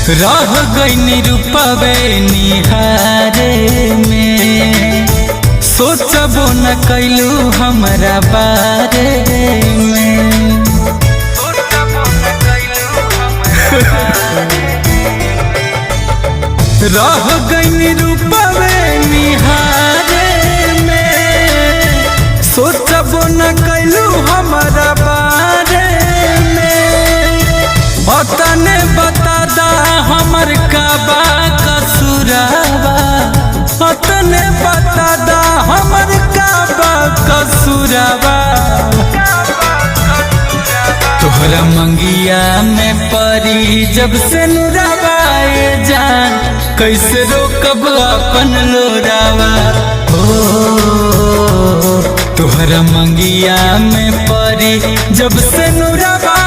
रह गई रूपवे निहारे में, सोचबो न कैलू हमरा बारे में। रह गई रूपवे निहारे में, सोचबो न कैलू हमरा बारे में। तने बता दा हमर काबा कसूरावा, तने बता दा हमर काबा कसूरावा। तोहरा मंगिया में परी जब से नुरावा जान, कैसे रोकब अपन लोरावा। हो तोहरा मंगिया में परी जब से नुरावा